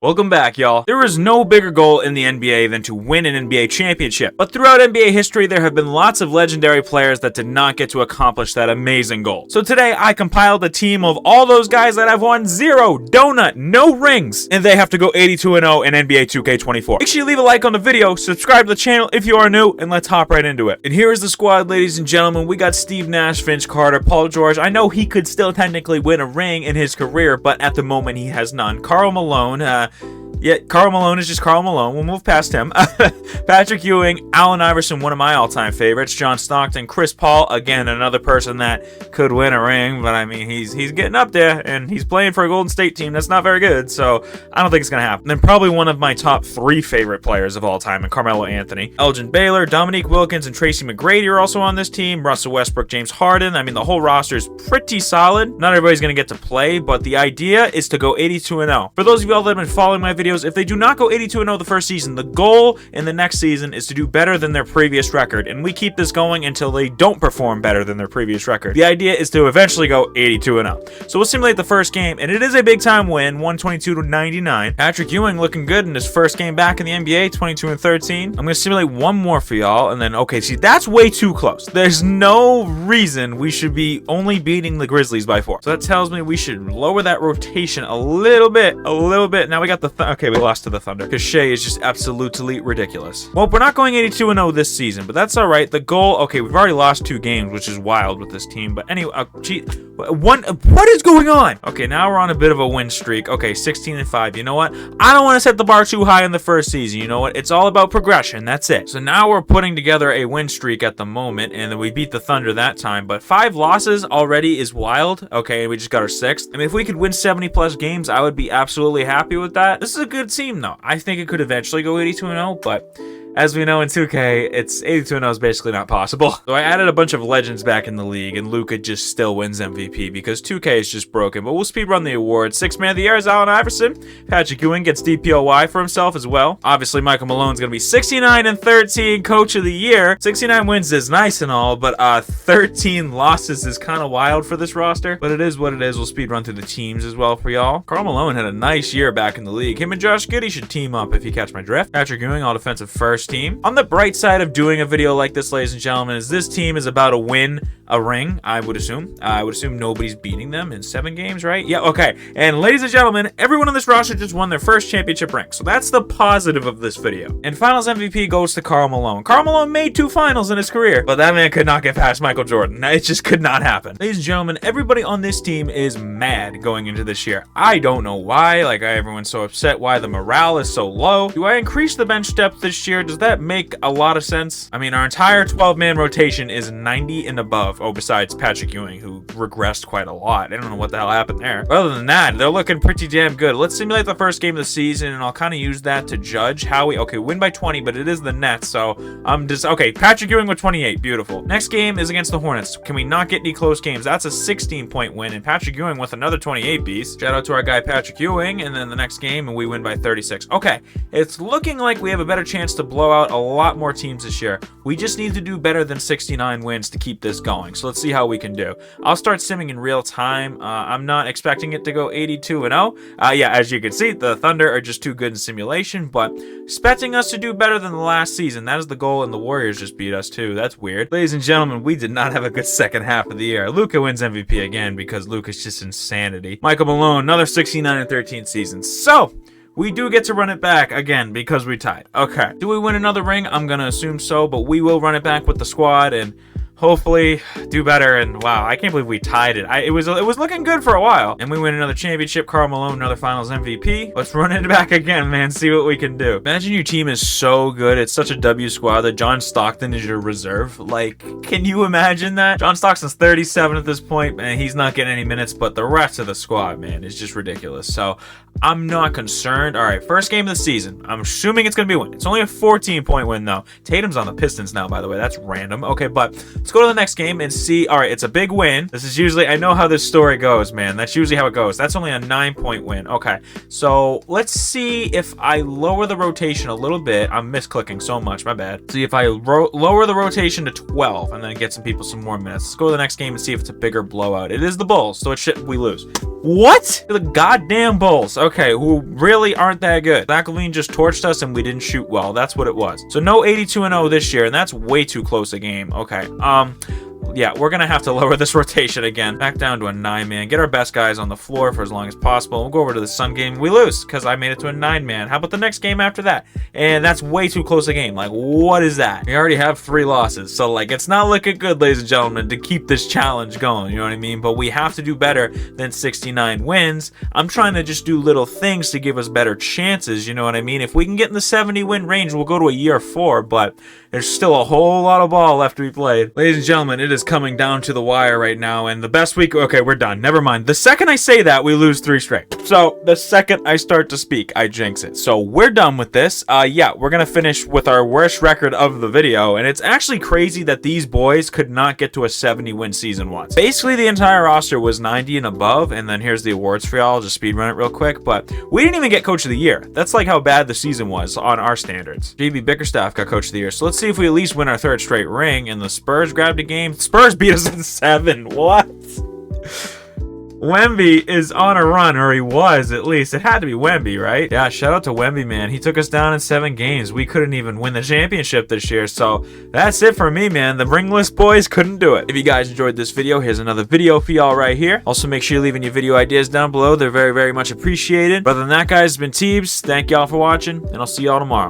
Welcome back, y'all. There is no bigger goal in the NBA than to win an NBA championship. But throughout NBA history, there have been lots of legendary players that did not get to accomplish that amazing goal. So today, I compiled a team of all those guys that have won 0 donut, no rings, and they have to go 82-0 in NBA 2K24. Make sure you leave a like on the video, subscribe to the channel if you are new, and let's hop right into it. And here is the squad, ladies and gentlemen. We got Steve Nash, Vince Carter, Paul George. I know he could still technically win a ring in his career, but at the moment, he has none. Karl Malone, Karl Malone is just Karl Malone. We'll move past him. Patrick Ewing, Allen Iverson, one of my all-time favorites. John Stockton, Chris Paul, again, another person that could win a ring, but I mean, he's getting up there, and he's playing for a Golden State team that's not very good, so I don't think it's going to happen. Then probably one of my top 3 favorite players of all time, and Carmelo Anthony. Elgin Baylor, Dominique Wilkins, and Tracy McGrady are also on this team. Russell Westbrook, James Harden. I mean, the whole roster is pretty solid. Not everybody's going to get to play, but the idea is to go 82-0. For those of y'all that have been following my videos, if they do not go 82-0 the first season, the goal in the next season is to do better than their previous record, and we keep this going until they don't perform better than their previous record. The idea is to eventually go 82-0. So we'll simulate the first game, and it is a big-time win, 122-99. Patrick Ewing looking good in his first game back in the NBA, 22-13. I'm going to simulate one more for y'all, and then, okay, see, that's way too close. There's no reason we should be only beating the Grizzlies by 4. So that tells me we should lower that rotation a little bit. Now we got the, okay, we lost to the Thunder because Shea is just absolutely ridiculous. Well, we're not going 82-0 this season, but that's all right. The goal, okay, we've already lost 2 games, which is wild with this team. But anyway, what is going on? Okay, now we're on a bit of a win streak. Okay, 16-5. You know what? I don't want to set the bar too high in the first season. You know what? It's all about progression. That's it. So now we're putting together a win streak at the moment, and then we beat the Thunder that time. But 5 losses already is wild. Okay, we just got our 6th. I mean, if we could win 70+ games, I would be absolutely happy with that. This is a good team, though. I think it could eventually go 82-0, but as we know in 2K, it's 82-0 is basically not possible. So I added a bunch of legends back in the league, and Luka just still wins MVP because 2K is just broken. But we'll speedrun the awards. 6th Man of the Year is Allen Iverson. Patrick Ewing gets DPOY for himself as well. Obviously, Michael Malone's going to be 69-13 Coach of the Year. 69 wins is nice and all, but 13 losses is kind of wild for this roster. But it is what it is. We'll speedrun through the teams as well for y'all. Karl Malone had a nice year back in the league. Him and Josh Giddey should team up if you catch my drift. Patrick Ewing, all defensive first team. On the bright side of doing a video like this, ladies and gentlemen, is this team is about to win a ring, I would assume. I would assume nobody's beating them in 7 games, right? Yeah, okay. And ladies and gentlemen, everyone on this roster just won their first championship ring. So that's the positive of this video. And finals MVP goes to Karl Malone. Karl Malone made 2 finals in his career, but that man could not get past Michael Jordan. It just could not happen. Ladies and gentlemen, everybody on this team is mad going into this year. I don't know why. Like, everyone's so upset why the morale is so low. Do I increase the bench depth this year? Does that make a lot of sense? I mean, our entire 12-man rotation is 90 and above. Oh, besides Patrick Ewing, who regressed quite a lot. I don't know what the hell happened there. But other than that, they're looking pretty damn good. Let's simulate the first game of the season, and I'll kind of use that to judge how we... Okay, win by 20, but it is the Nets, so I'm just... Okay, Patrick Ewing with 28. Beautiful. Next game is against the Hornets. Can we not get any close games? That's a 16-point win, and Patrick Ewing with another 28 piece. Shout out to our guy Patrick Ewing, and then the next game, and we win by 36. Okay, it's looking like we have a better chance to blow out a lot more teams this year. We just need to do better than 69 wins to keep this going. So let's see how we can do. I'll start simming in real time. I'm not expecting it to go 82-0. Yeah, as you can see, the Thunder are just too good in simulation, but expecting us to do better than the last season. That is the goal, and the Warriors just beat us too. That's weird. Ladies and gentlemen, we did not have a good second half of the year. Luka wins MVP again because Luka's just insanity. Michael Malone, another 69-13 season. So we do get to run it back again because we tied. Okay. Do we win another ring? I'm going to assume so, but we will run it back with the squad and hopefully do better. And wow, I can't believe we tied it. It was looking good for a while. And we win another championship. Karl Malone, another finals MVP. Let's run it back again, man. See what we can do. Imagine your team is so good. It's such a W squad that John Stockton is your reserve. Like, can you imagine that? John Stockton's 37 at this point, and he's not getting any minutes, but the rest of the squad, man, is just ridiculous. So I'm not concerned. All right, first game of the season. I'm assuming it's going to be a win. It's only a 14-point win, though. Tatum's on the Pistons now, by the way. That's random. Okay, but Let's go to the next game and see. All right, it's a big win. This is usually, I know how this story goes, man. That's usually how it goes. That's only a 9-point win. Okay, so let's see if I lower the rotation a little bit. I'm misclicking so much, my bad. See if I lower the rotation to 12 and then get some people some more minutes. Let's go to the next game and see if it's a bigger blowout. It is the Bulls, so we lose. What? The goddamn Bulls. Okay, who really aren't that good. Zach LaVine just torched us and we didn't shoot well. That's what it was. So no 82-0 this year, and that's way too close a game. Okay, yeah, we're gonna have to lower this rotation again. Back down to a 9-man. Get our best guys on the floor for as long as possible. We'll go over to the Sun game. We lose because I made it to a 9-man. How about the next game after that? And that's way too close a game. Like, what is that? We already have 3 losses. So, like, it's not looking good, ladies and gentlemen, to keep this challenge going. You know what I mean? But we have to do better than 69 wins. I'm trying to just do little things to give us better chances. You know what I mean? If we can get in the 70-win range, we'll go to a year 4. But there's still a whole lot of ball left to be played. Ladies and gentlemen, it is coming down to the wire right now, and the best week. Okay, we're done. Never mind. The second I say that, we lose 3 straight. So the second I start to speak, I jinx it. So we're done with this. Yeah, we're gonna finish with our worst record of the video, and it's actually crazy that these boys could not get to a 70-win season once. Basically, the entire roster was 90 and above, and then here's the awards for y'all. I'll just speed run it real quick, but we didn't even get Coach of the Year. That's like how bad the season was on our standards. JB Bickerstaff got Coach of the Year, so let's see if we at least win our 3rd straight ring. And the Spurs grabbed a game. Spurs beat us in 7. What? Wemby is on a run, or he was at least. It had to be Wemby, right? Yeah, shout out to Wemby, man. He took us down in 7 games. We couldn't even win the championship this year, so that's it for me, man. The Ringless boys couldn't do it. If you guys enjoyed this video, here's another video for y'all right here. Also, make sure you're leaving your video ideas down below. They're very, very much appreciated. But other than that, guys, it's been Teebs. Thank y'all for watching, and I'll see y'all tomorrow.